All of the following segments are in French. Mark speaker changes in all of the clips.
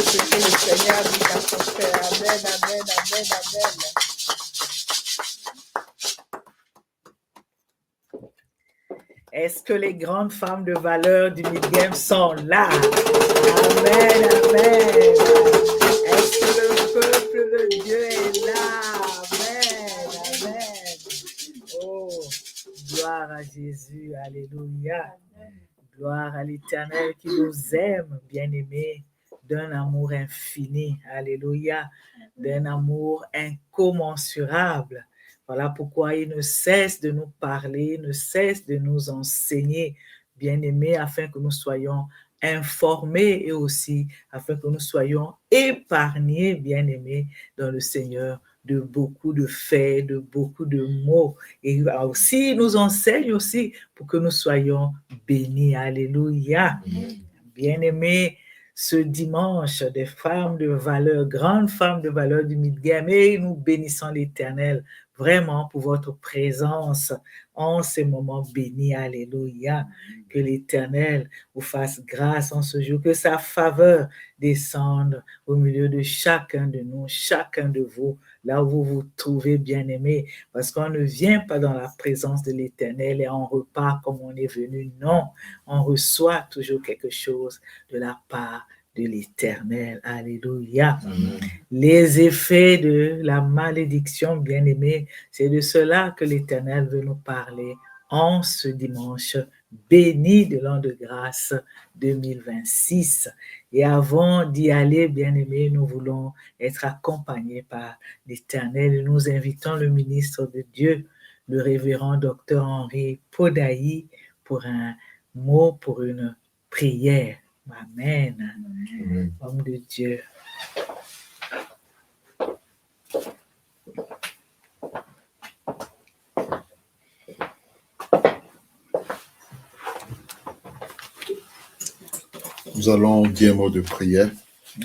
Speaker 1: ce que le Seigneur dit à son cœur. Amen, amen, amen, amen. Est-ce que les grandes femmes de valeur du Mid-Game sont là? Amen, amen. Est-ce que le peuple de Dieu est là? Amen, amen. Oh, gloire à Jésus, alléluia. Gloire à l'Éternel qui nous aime, bien-aimés, d'un amour infini, alléluia, d'un amour incommensurable. Voilà pourquoi il ne cesse de nous parler, ne cesse de nous enseigner, bien-aimés, afin que nous soyons informés et aussi afin que nous soyons épargnés, bien-aimés, dans le Seigneur, de beaucoup de faits, de beaucoup de mots. Et aussi, il nous enseigne aussi pour que nous soyons bénis. Alléluia. Bien-aimés, ce dimanche, des femmes de valeur, grandes femmes de valeur du Mid-Game, et nous bénissons l'Éternel vraiment pour votre présence en ces moments bénis. Alléluia. Que l'Éternel vous fasse grâce en ce jour, que sa faveur descende au milieu de chacun de nous, chacun de vous, là où vous vous trouvez, bien-aimés, parce qu'on ne vient pas dans la présence de l'Éternel et on repart comme on est venu. Non, on reçoit toujours quelque chose de la part de l'Éternel. Alléluia. Amen. Les effets de la malédiction, bien-aimés, c'est de cela que l'Éternel veut nous parler en ce dimanche béni de l'an de grâce 2026. Et avant d'y aller, bien-aimés, nous voulons être accompagnés par l'Éternel et nous invitons le ministre de Dieu, le révérend docteur Henri Podailly, pour un mot, pour une prière. Amen. Amen. Homme de Dieu.
Speaker 2: Nous allons dire un mot de prière.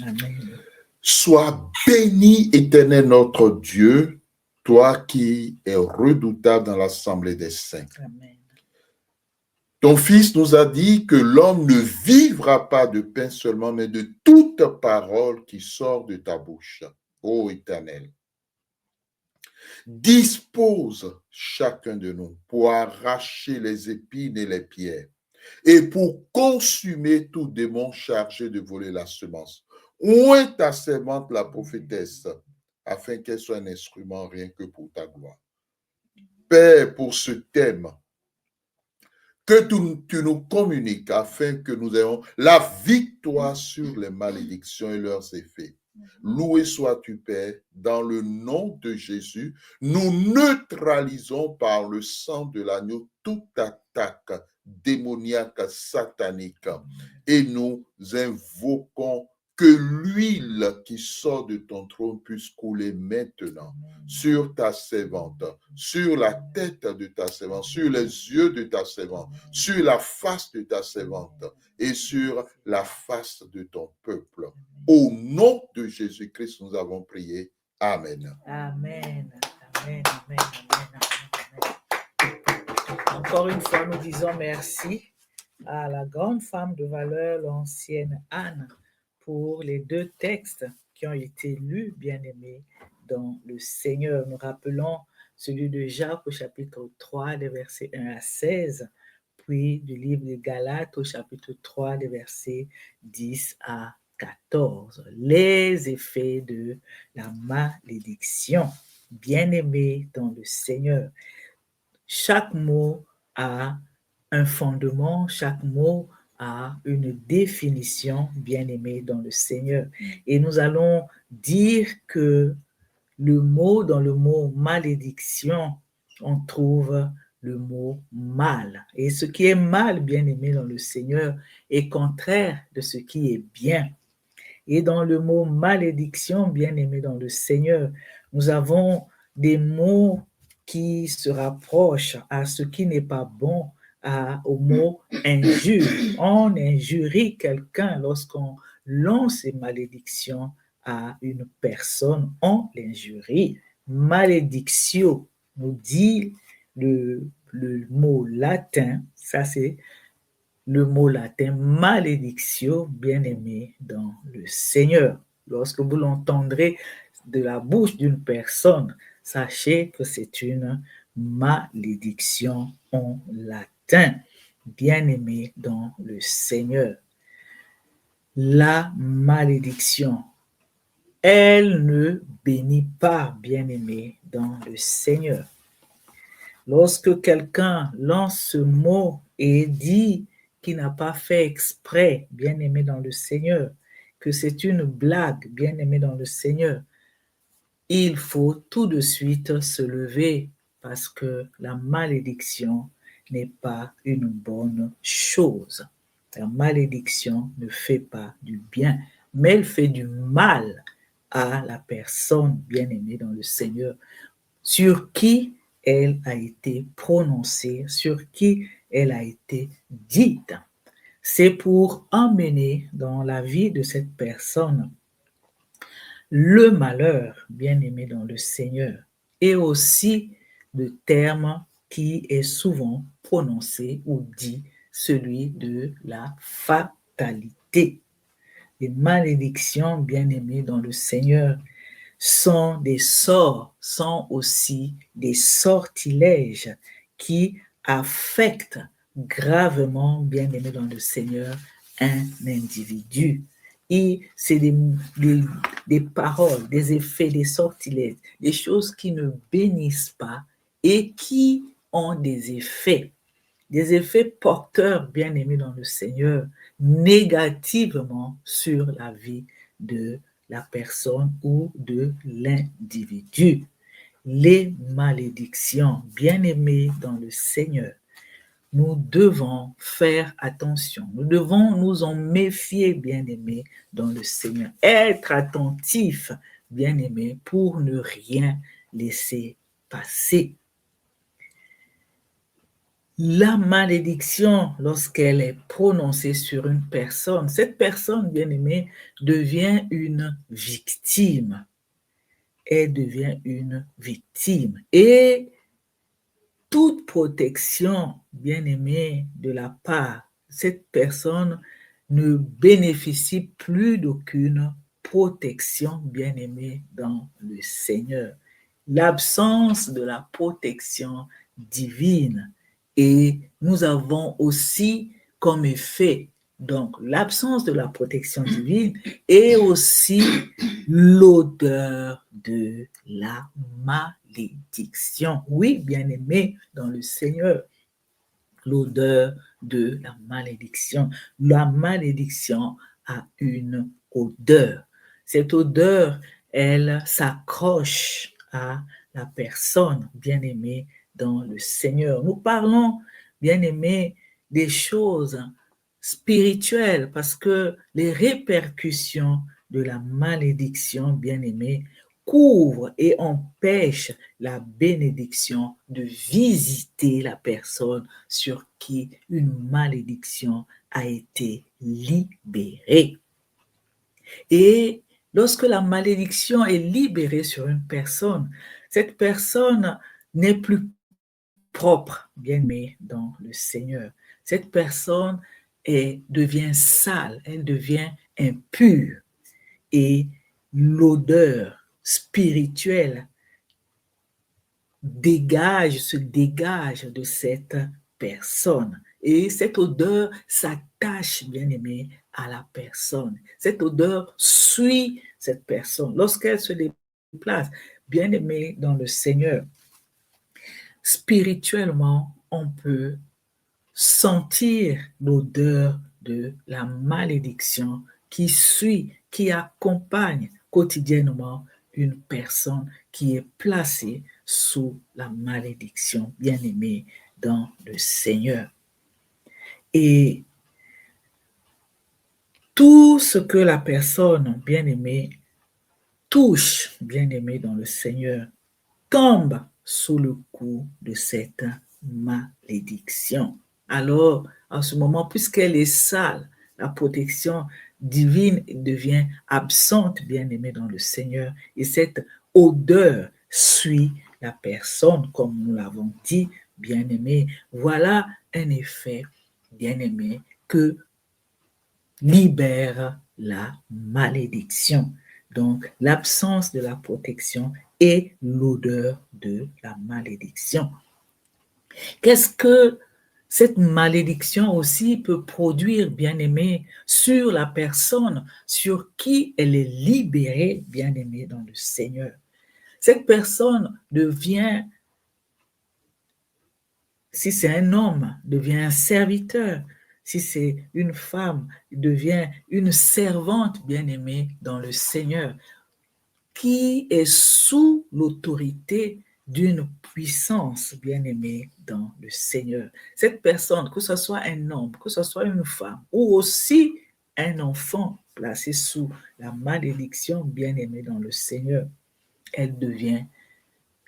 Speaker 1: Amen.
Speaker 2: Sois béni, Éternel notre Dieu, toi qui es redoutable dans l'assemblée des saints.
Speaker 1: Amen.
Speaker 2: Ton Fils nous a dit que l'homme ne vivra pas de pain seulement, mais de toute parole qui sort de ta bouche. Ô Éternel, dispose chacun de nous pour arracher les épines et les pierres et pour consumer tout démon chargé de voler la semence. Oint ta servante, la prophétesse, afin qu'elle soit un instrument rien que pour ta gloire. Père, pour ce thème, que tu nous communiques afin que nous ayons la victoire sur les malédictions et leurs effets. Loué sois-tu, Père, dans le nom de Jésus. Nous neutralisons par le sang de l'agneau toute attaque démoniaque, satanique, et nous invoquons que l'huile qui sort de ton trône puisse couler maintenant sur ta servante, sur la tête de ta servante, sur les yeux de ta servante, sur la face de ta servante et sur la face de ton peuple. Au nom de Jésus-Christ, nous avons prié. Amen.
Speaker 1: Amen. Amen. Amen. Amen. Encore une fois, nous disons merci à la grande femme de valeur, l'ancienne Anne, pour les deux textes qui ont été lus, bien-aimés, dans le Seigneur. Nous rappelons celui de Jacques au chapitre 3, des versets 1 à 16, puis du livre de Galates au chapitre 3, des versets 10 à 14. Les effets de la malédiction. Bien-aimés dans le Seigneur. Chaque mot a un fondement, chaque mot a une définition, bien-aimé dans le Seigneur. Et nous allons dire que dans le mot malédiction, on trouve le mot mal. Et ce qui est mal, bien-aimé dans le Seigneur, est contraire de ce qui est bien. Et dans le mot malédiction, bien-aimé dans le Seigneur, nous avons des mots qui se rapprochent à ce qui n'est pas bon, au mot injure. On injurie quelqu'un lorsqu'on lance une malédiction à une personne, on l'injurie. Maledictio nous dit le mot latin, ça c'est le mot latin malédiction, bien-aimé dans le Seigneur. Lorsque vous l'entendrez de la bouche d'une personne, sachez que c'est une malédiction en latin, bien-aimé dans le Seigneur. La malédiction, elle ne bénit pas, bien-aimé dans le Seigneur. Lorsque quelqu'un lance ce mot et dit qu'il n'a pas fait exprès, bien-aimé dans le Seigneur, que c'est une blague, bien-aimé dans le Seigneur, il faut tout de suite se lever parce que la malédiction n'est pas une bonne chose. La malédiction ne fait pas du bien, mais elle fait du mal à la personne bien-aimée dans le Seigneur, sur qui elle a été prononcée, sur qui elle a été dite. C'est pour emmener dans la vie de cette personne le malheur, bien-aimé dans le Seigneur, et aussi le terme qui est souvent prononcé ou dit, celui de la fatalité. Les malédictions, bien-aimées dans le Seigneur, sont des sorts, sont aussi des sortilèges qui affectent gravement, bien-aimé dans le Seigneur, un individu. Et c'est des paroles, des effets, des sortilèges, des choses qui ne bénissent pas et qui ont des effets porteurs, bien-aimés dans le Seigneur, négativement sur la vie de la personne ou de l'individu. Les malédictions, bien-aimés dans le Seigneur, nous devons faire attention. Nous devons nous en méfier, bien-aimés dans le Seigneur. Être attentifs, bien-aimés, pour ne rien laisser passer. La malédiction, lorsqu'elle est prononcée sur une personne, cette personne, bien-aimée, devient une victime. Elle devient une victime. Et toute protection, bien-aimée, de la part de cette personne ne bénéficie plus d'aucune protection, bien-aimée, dans le Seigneur. L'absence de la protection divine. Et nous avons aussi comme effet, donc, l'absence de la protection divine et aussi l'odeur de la malédiction. Oui, bien-aimé dans le Seigneur, l'odeur de la malédiction. La malédiction a une odeur. Cette odeur, elle s'accroche à la personne bien-aimée dans le Seigneur. Nous parlons, bien-aimés, des choses spirituelles parce que les répercussions de la malédiction, bien-aimés, couvrent et empêchent la bénédiction de visiter la personne sur qui une malédiction a été libérée. Et lorsque la malédiction est libérée sur une personne, cette personne n'est plus propre, bien-aimée dans le Seigneur. Cette personne devient sale, elle devient impure. Et l'odeur spirituelle se dégage de cette personne. Et cette odeur s'attache, bien-aimé, à la personne. Cette odeur suit cette personne. Lorsqu'elle se déplace, bien-aimé dans le Seigneur, spirituellement, on peut sentir l'odeur de la malédiction qui suit, qui accompagne quotidiennement une personne qui est placée sous la malédiction, bien-aimée dans le Seigneur. Et tout ce que la personne bien-aimée touche, bien-aimée dans le Seigneur, tombe sous le coup de cette malédiction. Alors, en ce moment, puisqu'elle est sale, la protection divine devient absente, bien-aimée dans le Seigneur, et cette odeur suit la personne, comme nous l'avons dit, bien-aimé. Voilà un effet, bien-aimé, que libère la malédiction. Donc, l'absence de la protection et l'odeur de la malédiction. Qu'est-ce que cette malédiction aussi peut produire, bien-aimé, sur la personne sur qui elle est libérée, bien-aimé, dans le Seigneur? Cette personne devient, si c'est un homme, devient un serviteur. Si c'est une femme, devient une servante bien-aimée dans le Seigneur, qui est sous l'autorité d'une puissance bien-aimée dans le Seigneur. Cette personne, que ce soit un homme, que ce soit une femme, ou aussi un enfant placé sous la malédiction bien-aimée dans le Seigneur, elle devient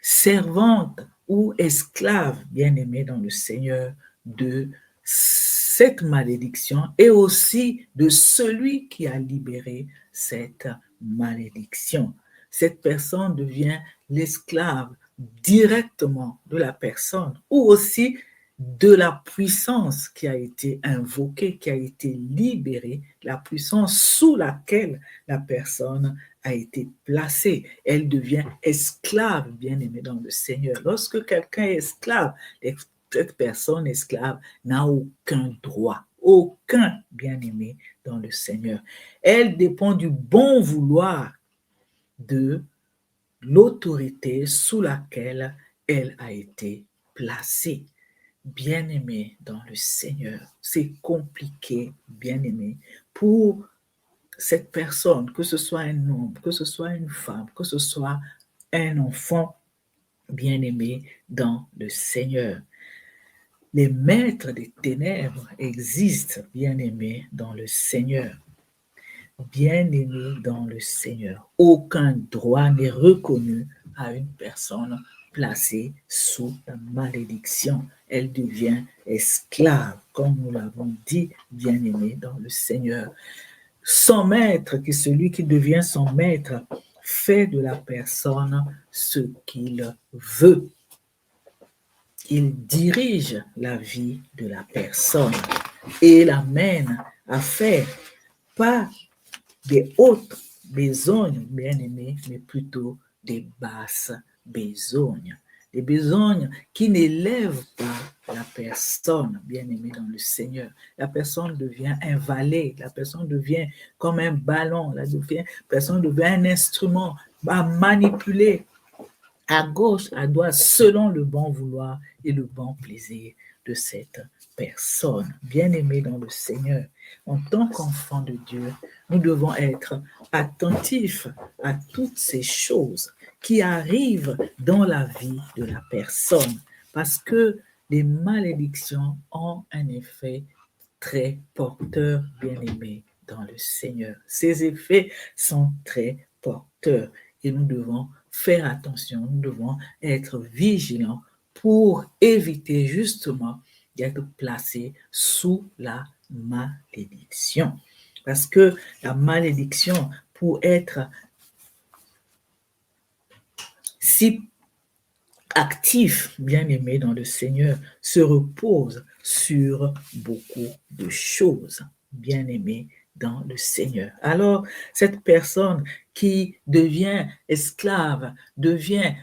Speaker 1: servante ou esclave bien-aimée dans le Seigneur de cette malédiction et aussi de celui qui a libéré cette malédiction. Cette personne devient l'esclave directement de la personne ou aussi de la puissance qui a été invoquée, qui a été libérée, la puissance sous laquelle la personne a été placée. Elle devient esclave, bien-aimée dans le Seigneur. Lorsque quelqu'un est esclave, cette personne esclave n'a aucun droit, aucun bien-aimé dans le Seigneur. Elle dépend du bon vouloir de l'autorité sous laquelle elle a été placée. Bien-aimé dans le Seigneur, c'est compliqué, bien-aimé, pour cette personne, que ce soit un homme, que ce soit une femme, que ce soit un enfant, bien-aimé dans le Seigneur. Les maîtres des ténèbres existent, bien-aimés dans le Seigneur. Bien-aimés dans le Seigneur. Aucun droit n'est reconnu à une personne placée sous la malédiction. Elle devient esclave, comme nous l'avons dit, bien-aimé dans le Seigneur. Son maître, qui est celui qui devient son maître, fait de la personne ce qu'il veut. Il dirige la vie de la personne et l'amène à faire pas des hautes besognes, bien-aimés, mais plutôt des basses besognes. Des besognes qui n'élèvent pas la personne, bien-aimée dans le Seigneur. La personne devient un valet, la personne devient comme un ballon, la personne devient un instrument à manipuler à gauche, à droite, selon le bon vouloir et le bon plaisir de cette personne. Bien-aimée dans le Seigneur, en tant qu'enfant de Dieu, nous devons être attentifs à toutes ces choses qui arrivent dans la vie de la personne, parce que les malédictions ont un effet très porteur, bien-aimé dans le Seigneur. Ces effets sont très porteurs et nous devons faire attention, nous devons être vigilants pour éviter justement d'être placés sous la malédiction. Parce que la malédiction, pour être si actif, bien-aimé dans le Seigneur, se repose sur beaucoup de choses, bien-aimé dans le Seigneur. Alors, cette personne qui devient esclave, devient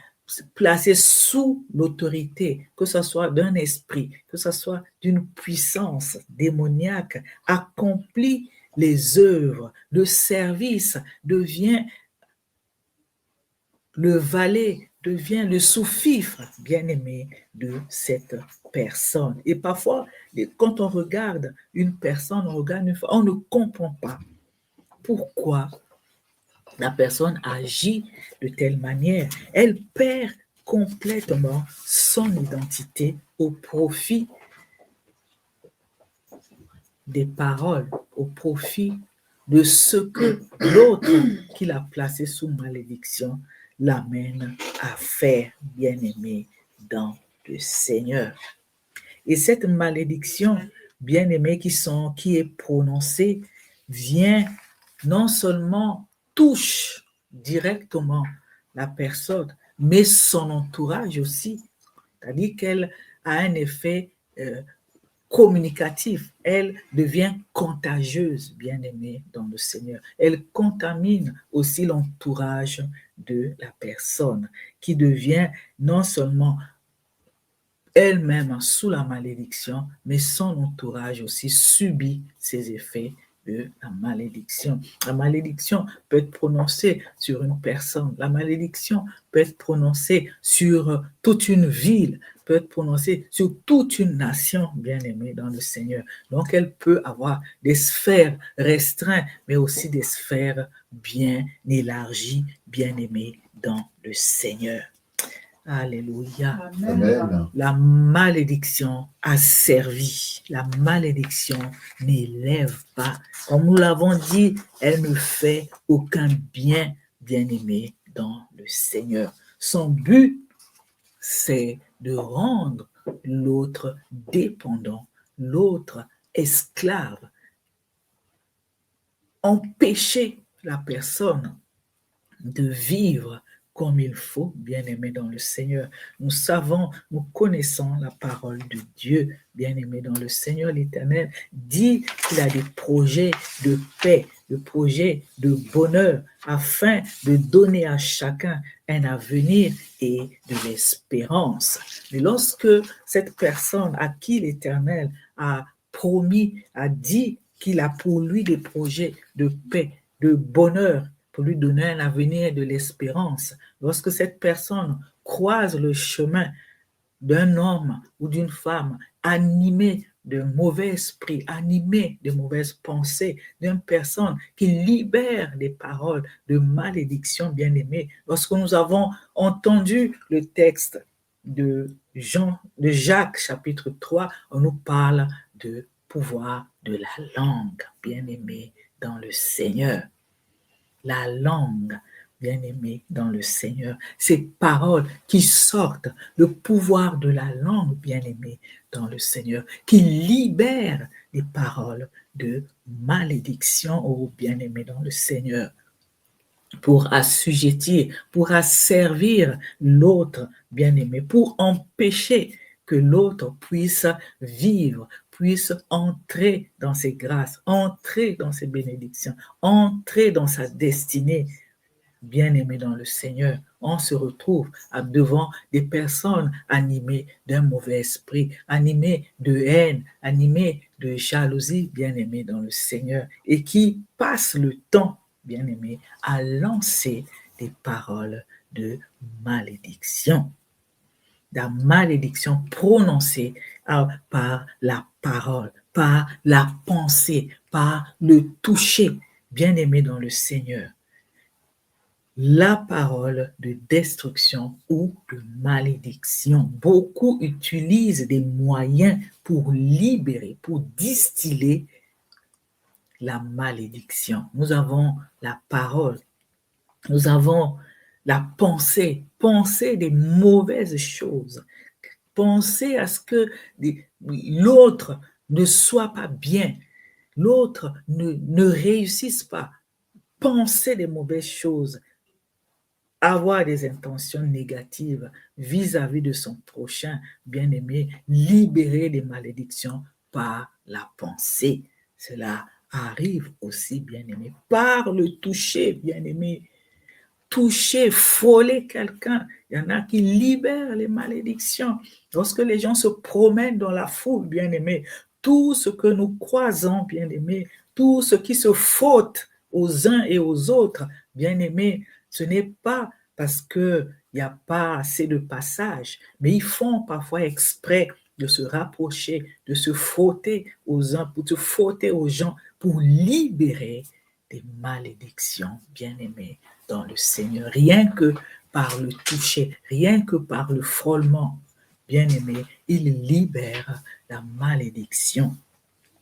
Speaker 1: placée sous l'autorité, que ce soit d'un esprit, que ce soit d'une puissance démoniaque, accomplit les œuvres, le service, devient le valet, devient le sous-fifre bien-aimé de cette personne. Et parfois, quand on regarde une personne, on ne comprend pas pourquoi la personne agit de telle manière. Elle perd complètement son identité au profit des paroles, au profit de ce que l'autre qui l'a placé sous malédiction l'amène à faire, bien-aimé dans le Seigneur. Et cette malédiction, bien-aimé, qui est prononcée, vient non seulement touche directement la personne, mais son entourage aussi. C'est-à-dire qu'elle a un effet communicative, elle devient contagieuse, bien-aimée dans le Seigneur. Elle contamine aussi l'entourage de la personne qui devient non seulement elle-même sous la malédiction, mais son entourage aussi subit ces effets de la malédiction. La malédiction peut être prononcée sur une personne, la malédiction peut être prononcée sur toute une ville, peut être prononcée sur toute une nation, bien-aimée dans le Seigneur. Donc, elle peut avoir des sphères restreintes, mais aussi des sphères bien élargies, bien-aimées dans le Seigneur. Alléluia.
Speaker 2: Amen.
Speaker 1: La malédiction a servi. La malédiction n'élève pas. Comme nous l'avons dit, elle ne fait aucun bien, bien-aimé dans le Seigneur. Son but, c'est de rendre l'autre dépendant, l'autre esclave, empêcher la personne de vivre comme il faut, bien-aimé dans le Seigneur. Nous savons, nous connaissons la parole de Dieu, bien-aimé dans le Seigneur. L'Éternel dit qu'il a des projets de paix, des projets de bonheur, afin de donner à chacun un avenir et de l'espérance. Mais lorsque cette personne à qui l'Éternel a promis, a dit qu'il a pour lui des projets de paix, de bonheur, pour lui donner un avenir et de l'espérance. Lorsque cette personne croise le chemin d'un homme ou d'une femme animé de mauvais esprits, animé de mauvaises pensées, d'une personne qui libère des paroles de malédiction, bien-aimée, lorsque nous avons entendu le texte de Jacques, chapitre 3, on nous parle de pouvoir de la langue, bien-aimé dans le Seigneur. La langue, bien-aimé dans le Seigneur, ces paroles qui sortent, le pouvoir de la langue, bien-aimé dans le Seigneur, qui libère les paroles de malédiction, oh bien-aimé dans le Seigneur, pour assujettir, pour asservir l'autre, bien-aimé, pour empêcher que l'autre puisse vivre, puisse entrer dans ses grâces, entrer dans ses bénédictions, entrer dans sa destinée. Bien-aimé dans le Seigneur, on se retrouve devant des personnes animées d'un mauvais esprit, animées de haine, animées de jalousie, bien-aimé dans le Seigneur, et qui passent le temps, bien-aimé, à lancer des paroles de malédiction. La malédiction prononcée par la parole, par la pensée, par le toucher, bien-aimé dans le Seigneur. La parole de destruction ou de malédiction. Beaucoup utilisent des moyens pour libérer, pour distiller la malédiction. Nous avons la parole, nous avons la pensée, penser des mauvaises choses, penser à ce que l'autre ne soit pas bien, l'autre ne réussisse pas, penser des mauvaises choses, avoir des intentions négatives vis-à-vis de son prochain, bien-aimé, libérer des malédictions par la pensée. Cela arrive aussi, bien-aimé, par le toucher, bien-aimé. Toucher, frôler quelqu'un. Il y en a qui libèrent les malédictions. Lorsque les gens se promènent dans la foule, bien-aimé, tout ce que nous croisons, bien-aimé, tout ce qui se frôtte aux uns et aux autres, bien-aimé, ce n'est pas parce qu'il n'y a pas assez de passage, mais ils font parfois exprès de se rapprocher, de se frotter aux uns, pour se frotter aux gens, pour libérer des malédictions, bien-aimés dans le Seigneur. Rien que par le toucher, rien que par le frôlement, bien-aimé, il libère la malédiction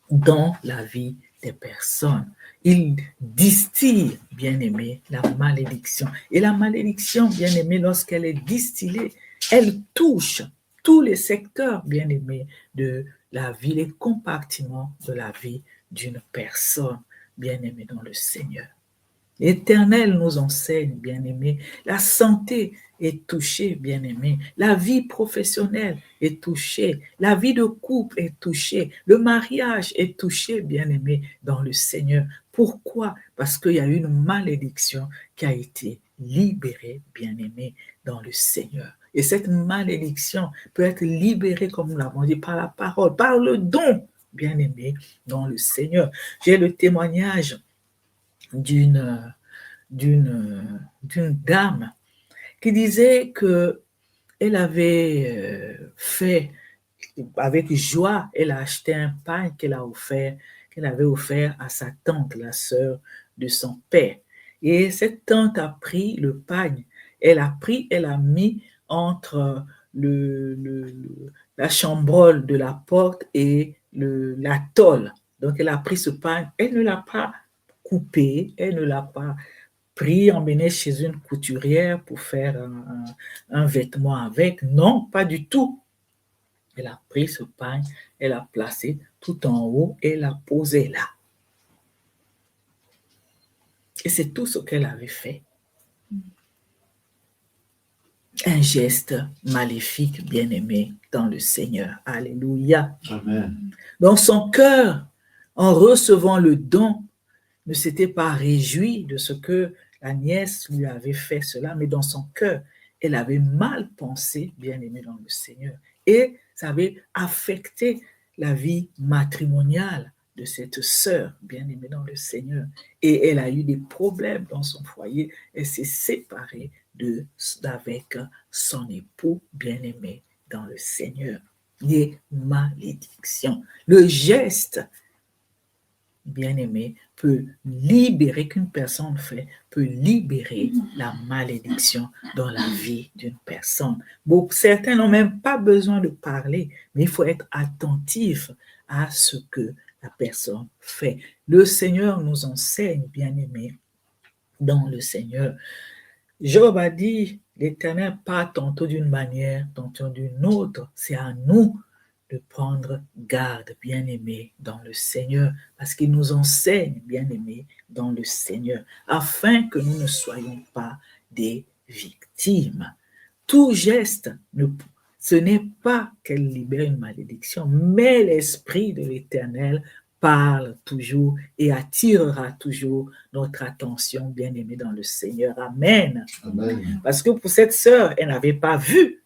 Speaker 1: dans la vie des personnes. Il distille, bien-aimé, la malédiction. Et la malédiction, bien-aimé, lorsqu'elle est distillée, elle touche tous les secteurs, bien-aimé, de la vie, les compartiments de la vie d'une personne, bien-aimé dans le Seigneur. L'Éternel nous enseigne, bien-aimés. La santé est touchée, bien-aimés. La vie professionnelle est touchée. La vie de couple est touchée. Le mariage est touché, bien-aimés, dans le Seigneur. Pourquoi? Parce qu'il y a une malédiction qui a été libérée, bien-aimés, dans le Seigneur. Et cette malédiction peut être libérée, comme nous l'avons dit, par la parole, par le don, bien-aimés, dans le Seigneur. J'ai le témoignage d'une dame qui disait que elle avait fait avec joie, elle a acheté un pain qu'elle avait offert à sa tante, la sœur de son père. Et cette tante a pris le pain, elle a mis entre la chambrole de la porte et la tôle. Donc elle a pris ce pain, elle ne l'a pas coupé, elle ne l'a pas pris, emmené chez une couturière pour faire un vêtement avec. Non, pas du tout. Elle a pris ce pain, elle l'a placé tout en haut et l'a posé là. Et c'est tout ce qu'elle avait fait. Un geste maléfique, bien-aimé dans le Seigneur. Alléluia.
Speaker 2: Amen.
Speaker 1: Dans son cœur, en recevant le don, ne s'était pas réjoui de ce que la nièce lui avait fait cela, mais dans son cœur, elle avait mal pensé, bien-aimé dans le Seigneur. Et ça avait affecté la vie matrimoniale de cette sœur, bien-aimée dans le Seigneur. Et elle a eu des problèmes dans son foyer. Elle s'est séparée avec son époux bien-aimé dans le Seigneur. Les malédictions. Le geste, bien-aimé, peut libérer, qu'une personne fait, peut libérer la malédiction dans la vie d'une personne. Bon, certains n'ont même pas besoin de parler, mais il faut être attentif à ce que la personne fait. Le Seigneur nous enseigne, bien-aimé, dans le Seigneur. Job a dit, l'Éternel part tantôt d'une manière, tantôt d'une autre. C'est à nous de prendre garde, bien-aimés, dans le Seigneur, parce qu'il nous enseigne, bien-aimés, dans le Seigneur, afin que nous ne soyons pas des victimes. Tout geste, ce n'est pas qu'elle libère une malédiction, mais l'Esprit de l'Éternel parle toujours et attirera toujours notre attention, bien-aimés, dans le Seigneur. Amen.
Speaker 2: Amen.
Speaker 1: Parce que pour cette sœur, elle n'avait pas vu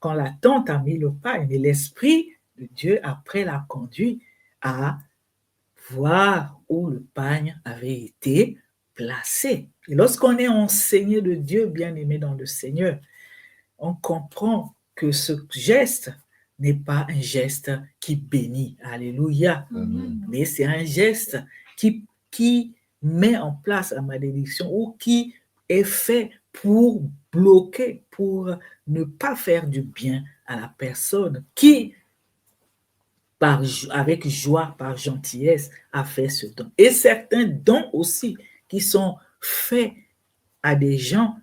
Speaker 1: quand la tante a mis le pain, mais l'Esprit de Dieu, après, l'a conduit à voir où le pain avait été placé. Et lorsqu'on est enseigné de Dieu, bien-aimé dans le Seigneur, on comprend que ce geste n'est pas un geste qui bénit, alléluia,
Speaker 2: Amen.
Speaker 1: mais c'est un geste qui met en place la malédiction ou qui est fait pour bloquer, pour ne pas faire du bien à la personne qui, avec joie, par gentillesse, a fait ce don. Et certains dons aussi qui sont faits à des gens,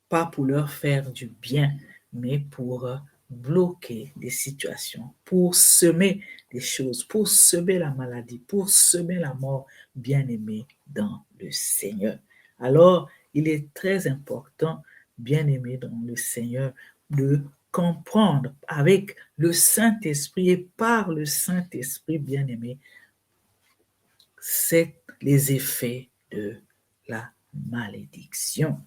Speaker 1: pas pour leur faire du bien, mais pour bloquer des situations, pour semer des choses, pour semer la maladie, pour semer la mort, bien-aimé dans le Seigneur. Alors, il est très important, bien-aimé dans le Seigneur, de comprendre avec le Saint-Esprit et par le Saint-Esprit, bien-aimé, c'est les effets de la malédiction.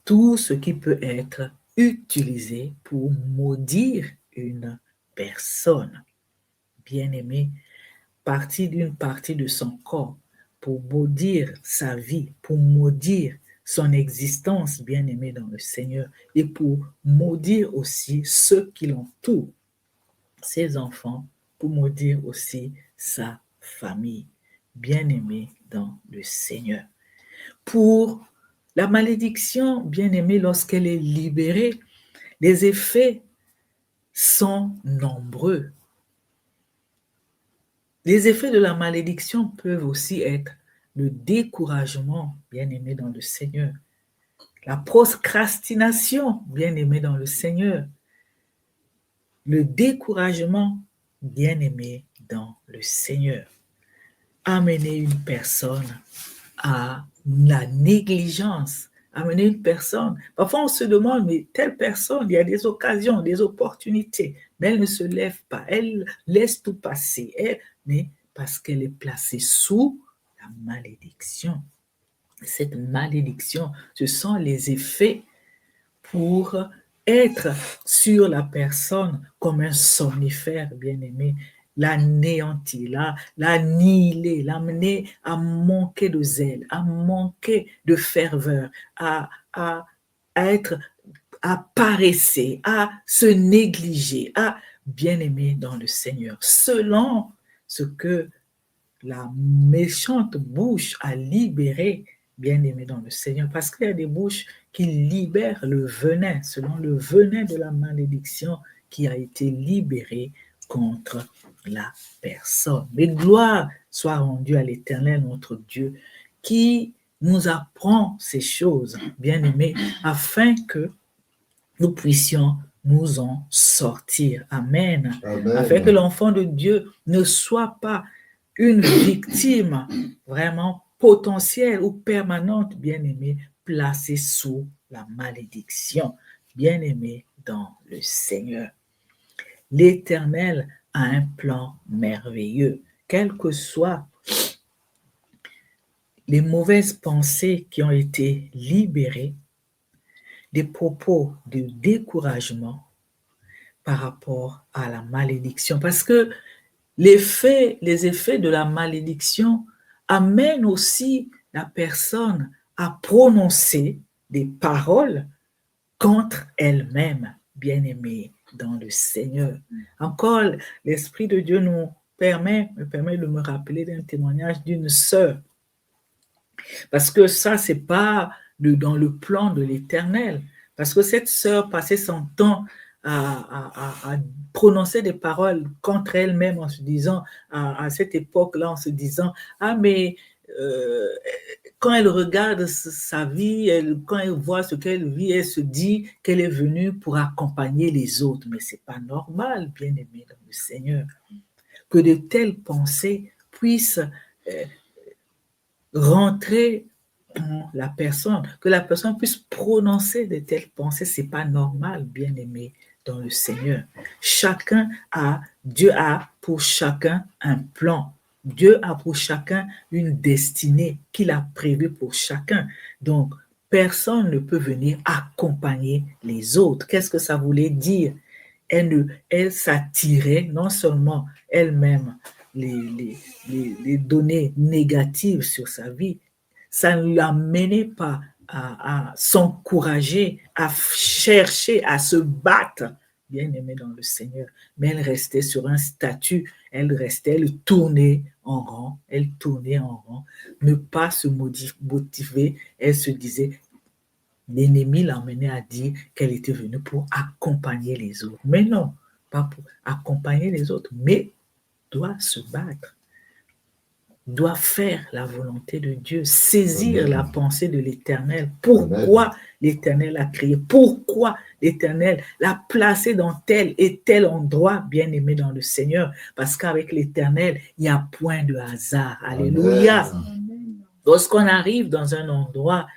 Speaker 1: Tout ce qui peut être utilisé pour maudire une personne, bien-aimé, d'une partie de son corps, pour maudire sa vie, pour maudire son existence, bien-aimé dans le Seigneur, et pour maudire aussi ceux qui l'entourent, ses enfants, pour maudire aussi sa famille, bien-aimé dans le Seigneur. Pour la malédiction, bien-aimée, lorsqu'elle est libérée, les effets sont nombreux. Les effets de la malédiction peuvent aussi être le découragement, bien-aimé dans le Seigneur, la procrastination, bien-aimé dans le Seigneur, le découragement, bien-aimé dans le Seigneur. Amener une personne à la négligence, amener une personne. Parfois, on se demande, mais telle personne, il y a des occasions, des opportunités, mais elle ne se lève pas, elle laisse tout passer, mais parce qu'elle est placée sous la malédiction. Cette malédiction, ce sont les effets pour être sur la personne comme un somnifère, bien-aimé, l'anéantir, l'annihiler, l'amener à manquer de zèle, à manquer de ferveur, à être, à paresser, à se négliger, à bien-aimer dans le Seigneur, selon ce que la méchante bouche a libéré, bien-aimé dans le Seigneur, parce qu'il y a des bouches qui libèrent le venin, selon le venin de la malédiction qui a été libéré contre la personne. Mais gloire soit rendue à l'Éternel, notre Dieu, qui nous apprend ces choses, bien-aimés, afin que nous puissions nous en sortir. Amen.
Speaker 2: Amen.
Speaker 1: Afin que l'enfant de Dieu ne soit pas une victime vraiment potentielle ou permanente, bien-aimée, placée sous la malédiction, bien-aimée dans le Seigneur. L'Éternel a un plan merveilleux, quelles que soient les mauvaises pensées qui ont été libérées, des propos de découragement par rapport à la malédiction. Parce que les effets de la malédiction amènent aussi la personne à prononcer des paroles contre elle-même, bien-aimée dans le Seigneur. Encore, l'Esprit de Dieu me permet de me rappeler d'un témoignage d'une sœur. Parce que ça, c'est pas dans le plan de l'Éternel. Parce que cette sœur passait son temps à prononcer des paroles contre elle-même en se disant, à cette époque-là, en se disant, ah mais quand elle regarde sa vie, quand elle voit ce qu'elle vit, elle se dit qu'elle est venue pour accompagner les autres. Mais c'est pas normal, bien-aimé dans le Seigneur, que de telles pensées puissent rentrer dans la personne, que la personne puisse prononcer de telles pensées, c'est pas normal, bien-aimé dans le Seigneur. Dieu a pour chacun un plan. Dieu a pour chacun une destinée qu'il a prévue pour chacun. Donc, personne ne peut venir accompagner les autres. Qu'est-ce que ça voulait dire? Elle s'attirait non seulement elle-même les données négatives sur sa vie, ça ne l'amenait pas à s'encourager, à chercher, à se battre, bien aimé dans le Seigneur. Mais elle restait sur un statut, elle tournait en rang, ne pas se motiver, elle se disait, l'ennemi l'emmenait à dire qu'elle était venue pour accompagner les autres. Mais non, pas pour accompagner les autres, mais doit se battre, doit faire la volonté de Dieu, saisir la pensée de l'Éternel. Pourquoi l'Éternel a créé? Pourquoi l'Éternel l'a placé dans tel et tel endroit, bien-aimé dans le Seigneur? Parce qu'avec l'Éternel, il n'y a point de hasard. Alléluia. Lorsqu'on arrive dans un endroit,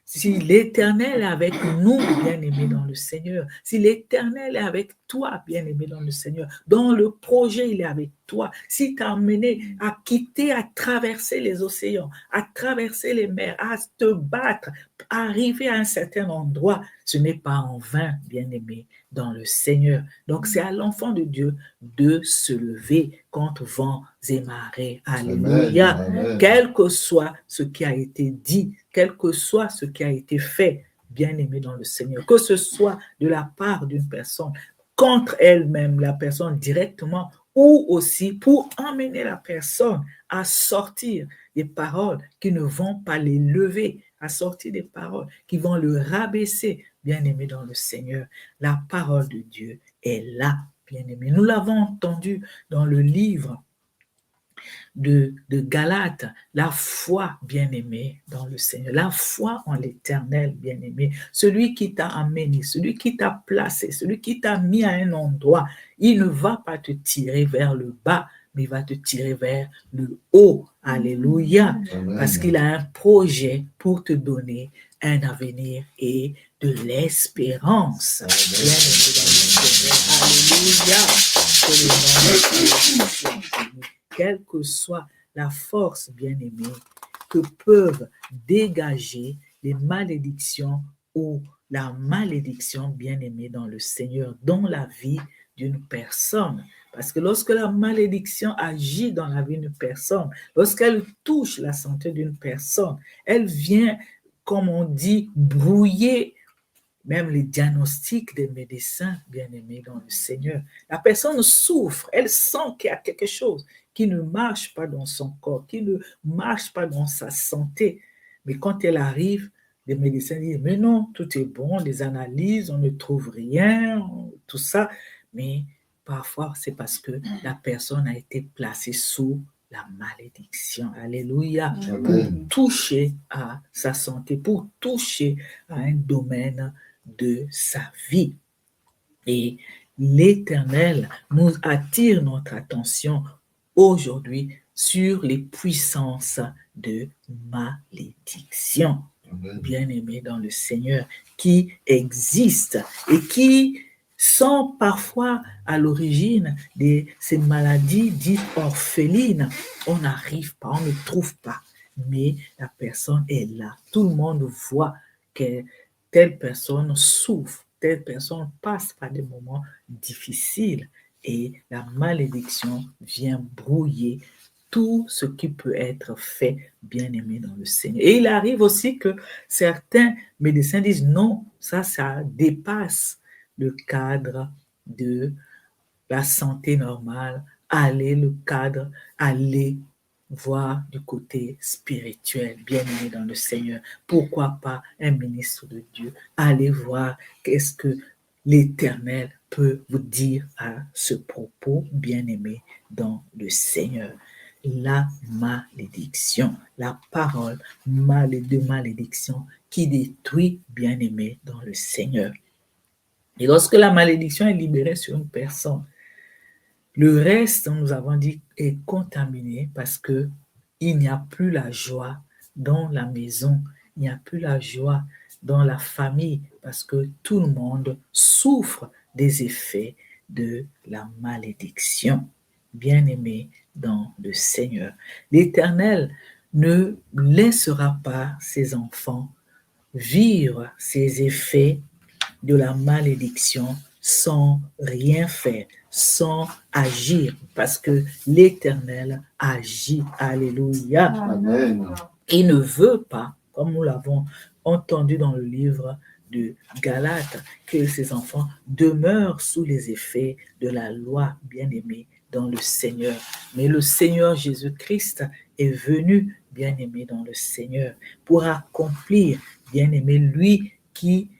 Speaker 1: si l'Éternel est avec nous, bien-aimés dans le Seigneur, si l'Éternel est avec toi, bien-aimé dans le Seigneur, dans le projet, il est avec toi, s'il t'a amené à quitter, à traverser les océans, à traverser les mers, à te battre, à arriver à un certain endroit, ce n'est pas en vain, bien-aimé dans le Seigneur. Donc, c'est à l'enfant de Dieu de se lever contre vents et marées. Alléluia. Amen. Quel que soit ce qui a été dit, quel que soit ce qui a été fait, bien-aimé dans le Seigneur, que ce soit de la part d'une personne, contre elle-même, la personne directement, ou aussi pour emmener la personne à sortir des paroles qui ne vont pas les lever, à sortir des paroles qui vont le rabaisser, bien-aimé dans le Seigneur. La parole de Dieu est là, bien-aimé. Nous l'avons entendu dans le livre de Galates, la foi, bien-aimé, dans le Seigneur, la foi en l'Éternel, bien-aimé, celui qui t'a amené, celui qui t'a placé, celui qui t'a mis à un endroit, il ne va pas te tirer vers le bas, mais il va te tirer vers le haut. Alléluia.
Speaker 2: Amen.
Speaker 1: Parce qu'il a un projet pour te donner un avenir et de l'espérance. Bien-aimé dans le Seigneur. Alléluia. Que le nom de Dieu soit béni. Quelle que soit la force, bien-aimé, que peuvent dégager les malédictions ou la malédiction, bien-aimé dans le Seigneur, dans la vie d'une personne. Parce que lorsque la malédiction agit dans la vie d'une personne, lorsqu'elle touche la santé d'une personne, elle vient, comme on dit, brouiller même les diagnostics des médecins, bien-aimés dans le Seigneur. La personne souffre, elle sent qu'il y a quelque chose qui ne marche pas dans son corps, qui ne marche pas dans sa santé. Mais quand elle arrive, les médecins disent, mais non, tout est bon, les analyses, on ne trouve rien, tout ça. Mais parfois, c'est parce que la personne a été placée sous la malédiction. Alléluia.
Speaker 2: Amen.
Speaker 1: Pour toucher à sa santé, pour toucher à un domaine de sa vie. Et l'Éternel nous attire notre attention aujourd'hui sur les puissances de malédiction,
Speaker 2: Amen.
Speaker 1: bien-aimés dans le Seigneur, qui existent et qui sont parfois à l'origine de ces maladies dites orphelines. On n'arrive pas, on ne trouve pas, mais la personne est là. Tout le monde voit que telle personne souffre, telle personne passe par des moments difficiles et la malédiction vient brouiller tout ce qui peut être fait, bien-aimé dans le Seigneur. Et il arrive aussi que certains médecins disent non, ça dépasse le cadre de la santé normale, aller voir du côté spirituel, bien-aimé dans le Seigneur. Pourquoi pas un ministre de Dieu? Allez voir qu'est-ce que l'Éternel peut vous dire à ce propos, bien-aimé dans le Seigneur. La malédiction, la parole de malédiction qui détruit, bien-aimé dans le Seigneur. Et lorsque la malédiction est libérée sur une personne, le reste, nous avons dit, est contaminé parce que il n'y a plus la joie dans la maison, il n'y a plus la joie dans la famille parce que tout le monde souffre des effets de la malédiction. Bien-aimé dans le Seigneur, l'Éternel ne laissera pas ses enfants vivre ces effets de la malédiction sans rien faire, sans agir, parce que l'Éternel agit. Alléluia.
Speaker 2: Amen.
Speaker 1: Il ne veut pas, comme nous l'avons entendu dans le livre de Galates, que ses enfants demeurent sous les effets de la loi, bien-aimée dans le Seigneur. Mais le Seigneur Jésus-Christ est venu, bien-aimé dans le Seigneur, pour accomplir, bien-aimé, lui qui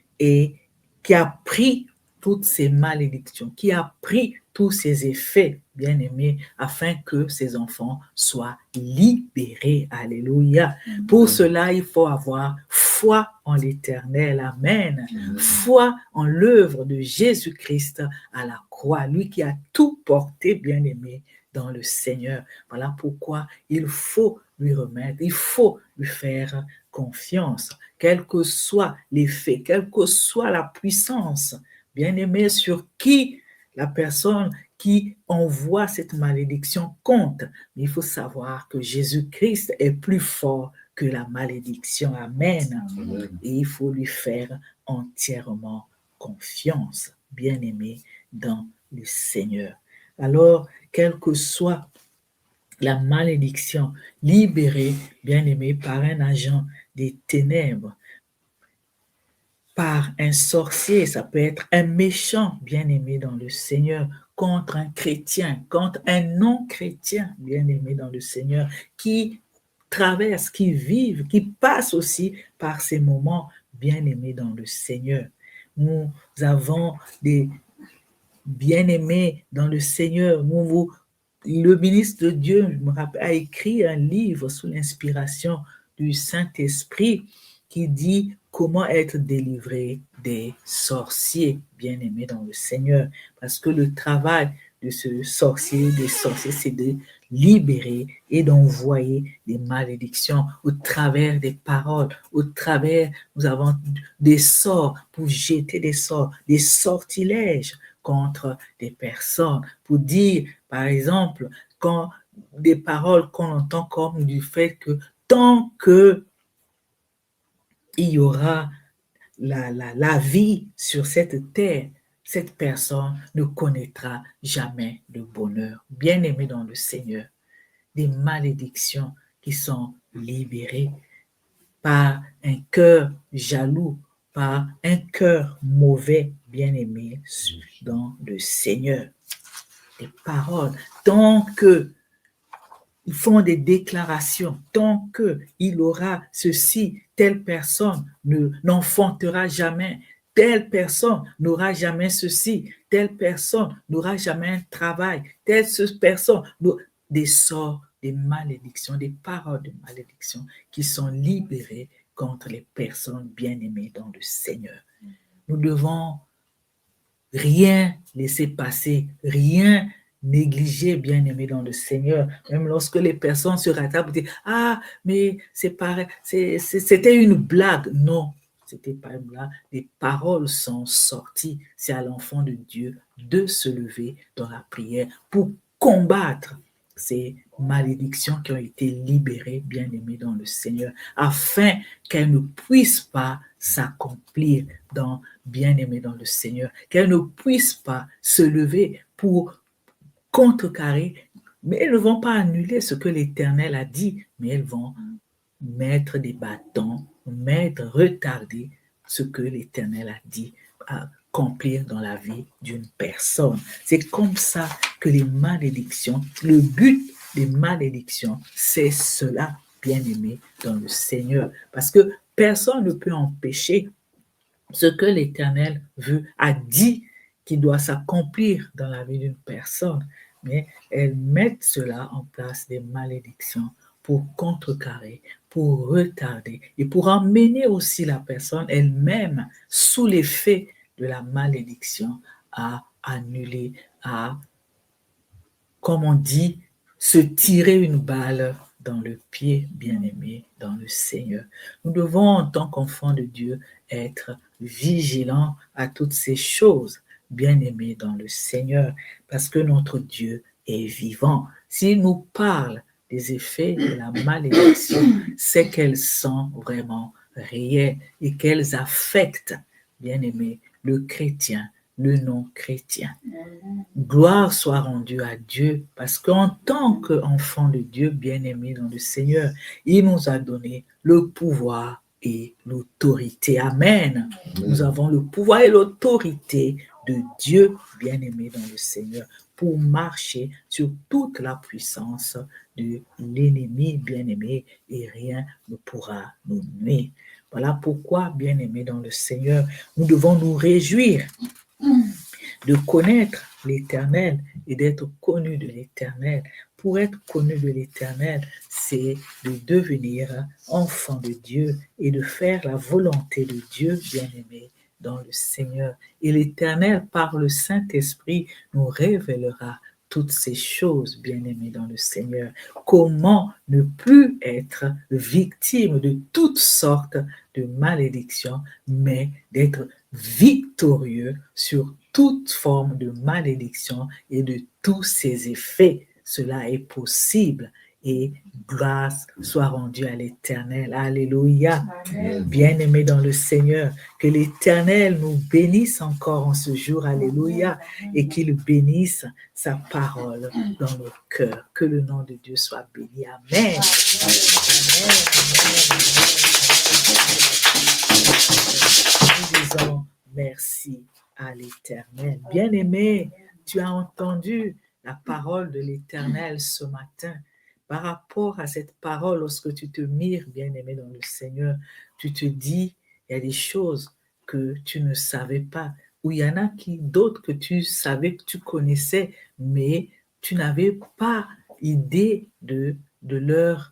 Speaker 1: a pris toutes ces malédictions, qui a pris tous ces effets, bien-aimés, afin que ses enfants soient libérés. Alléluia. Pour cela, il faut avoir foi en l'Éternel. Amen. Foi en l'œuvre de Jésus-Christ à la croix, lui qui a tout porté, bien-aimé, dans le Seigneur. Voilà pourquoi il faut lui remettre, il faut lui faire confiance, quel que soit l'effet, quelle que soit la puissance, bien-aimé, sur qui la personne qui envoie cette malédiction compte. Mais il faut savoir que Jésus-Christ est plus fort que la malédiction. Amen.
Speaker 2: Amen.
Speaker 1: Et il faut lui faire entièrement confiance, bien-aimé, dans le Seigneur. Alors, quelle que soit la malédiction, libérée, bien-aimé, par un agent des ténèbres, par un sorcier, ça peut être un méchant, bien-aimé dans le Seigneur, contre un chrétien, contre un non-chrétien, bien-aimé dans le Seigneur, qui traverse, qui vivent, qui passe aussi par ces moments, bien-aimés dans le Seigneur. Nous avons des bien-aimés dans le Seigneur. Le ministre de Dieu, je me rappelle, a écrit un livre sous l'inspiration du Saint-Esprit qui dit comment être délivré des sorciers, bien-aimés dans le Seigneur. Parce que le travail de ce sorcier, des sorciers, c'est de libérer et d'envoyer des malédictions au travers des paroles, au travers, nous avons des sorts pour jeter des sorts, des sortilèges contre des personnes, pour dire, par exemple, quand des paroles qu'on entend comme du fait que tant que il y aura la vie sur cette terre, cette personne ne connaîtra jamais le bonheur. Bien-aimé dans le Seigneur, des malédictions qui sont libérées par un cœur jaloux, par un cœur mauvais, bien-aimé dans le Seigneur. Des paroles, tant que ils font des déclarations, tant qu'il aura ceci, telle personne n'enfantera jamais, telle personne n'aura jamais ceci, telle personne n'aura jamais un travail, telle personne, des sorts, des malédictions, des paroles de malédiction qui sont libérées contre les personnes bien-aimées dans le Seigneur. Nous devons rien laisser passer, rien négliger, bien-aimé dans le Seigneur, même lorsque les personnes se rattrapent et disent « Ah, mais c'est pareil, c'était une blague. » Non, c'était pas une blague. Les paroles sont sorties. C'est à l'enfant de Dieu de se lever dans la prière pour combattre ces malédictions qui ont été libérées, bien-aimées dans le Seigneur, afin qu'elles ne puissent pas s'accomplir dans bien-aimées dans le Seigneur, qu'elles ne puissent pas se lever pour contrecarrer, mais elles ne vont pas annuler ce que l'Éternel a dit, mais elles vont mettre des bâtons, retarder ce que l'Éternel a dit, accomplir dans la vie d'une personne. C'est comme ça que les malédictions, le but des malédictions, c'est cela, bien-aimé dans le Seigneur, parce que personne ne peut empêcher ce que l'Éternel a dit qui doit s'accomplir dans la vie d'une personne, mais elles mettent cela en place, des malédictions, pour contrecarrer, pour retarder et pour emmener aussi la personne elle-même sous l'effet de la malédiction à annuler, à, comme on dit, se tirer une balle dans le pied, bien-aimé dans le Seigneur. Nous devons, en tant qu'enfants de Dieu, être vigilants à toutes ces choses, bien-aimés dans le Seigneur, parce que notre Dieu est vivant. S'il nous parle des effets de la malédiction, c'est qu'elles sont vraiment réelles et qu'elles affectent, bien-aimé, le chrétien, le non-chrétien. Gloire soit rendue à Dieu, parce qu'en tant qu'enfant de Dieu, bien-aimé dans le Seigneur, il nous a donné le pouvoir et l'autorité. Amen. Nous avons le pouvoir et l'autorité de Dieu, bien-aimé dans le Seigneur, pour marcher sur toute la puissance de l'ennemi, bien-aimé, et rien ne pourra nous nuire. Voilà pourquoi, bien-aimé dans le Seigneur, nous devons nous réjouir de connaître l'Éternel et d'être connu de l'Éternel. Pour être connu de l'Éternel, c'est de devenir enfant de Dieu et de faire la volonté de Dieu, bien-aimé, dans le Seigneur. Et l'Éternel, par le Saint-Esprit, nous révélera toutes ces choses, bien-aimés dans le Seigneur. Comment ne plus être victime de toutes sortes de malédictions, mais d'être victorieux sur toute forme de malédiction et de tous ses effets. Cela est possible et grâce soit rendue à l'Éternel. Alléluia. Bien-aimés dans le Seigneur, que l'Éternel nous bénisse encore en ce jour. Alléluia. Et qu'il bénisse sa parole dans nos cœurs. Que le nom de Dieu soit béni. Amen. Nous disons merci à l'Éternel. Bien-aimé, tu as entendu la parole de l'Éternel ce matin. Par rapport à cette parole, lorsque tu te mires, bien-aimé dans le Seigneur, tu te dis, il y a des choses que tu ne savais pas, ou il y en a d'autres que tu savais, que tu connaissais, mais tu n'avais pas idée de leur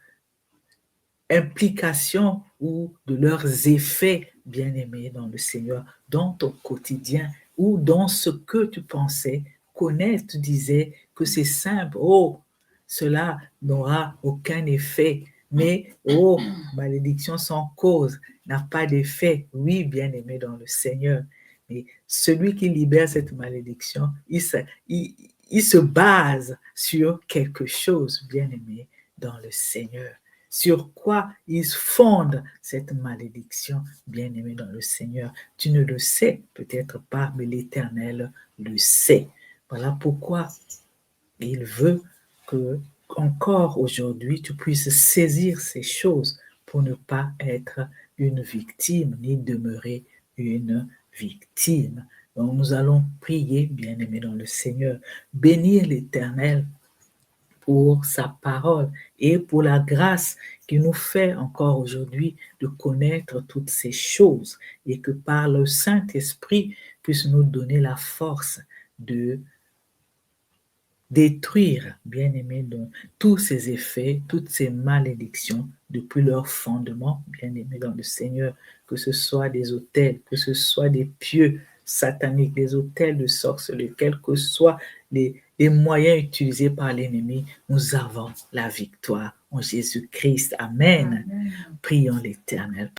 Speaker 1: implication ou de leurs effets, bien-aimés dans le Seigneur, dans ton quotidien ou dans ce que tu pensais connaître, tu disais que c'est simple. Oh, cela n'aura aucun effet. Mais, oh, malédiction sans cause n'a pas d'effet. Oui, bien-aimé dans le Seigneur. Mais celui qui libère cette malédiction, il se base sur quelque chose, bien-aimé dans le Seigneur. Sur quoi il fonde cette malédiction, bien-aimé dans le Seigneur? Tu ne le sais peut-être pas, mais l'Éternel le sait. Voilà pourquoi il veut que encore aujourd'hui tu puisses saisir ces choses pour ne pas être une victime ni demeurer une victime. Donc nous allons prier, bien-aimé dans le Seigneur, bénir l'Éternel pour sa parole et pour la grâce qui nous fait encore aujourd'hui de connaître toutes ces choses et que par le Saint-Esprit puisse nous donner la force de détruire, bien-aimé, tous ces effets, toutes ces malédictions depuis leur fondement, bien-aimé dans le Seigneur, que ce soit des autels, que ce soit des pieux sataniques, des autels de sorcellerie, quels que soient les moyens utilisés par l'ennemi, nous avons la victoire en Jésus-Christ. Amen. Amen. Prions l'Éternel.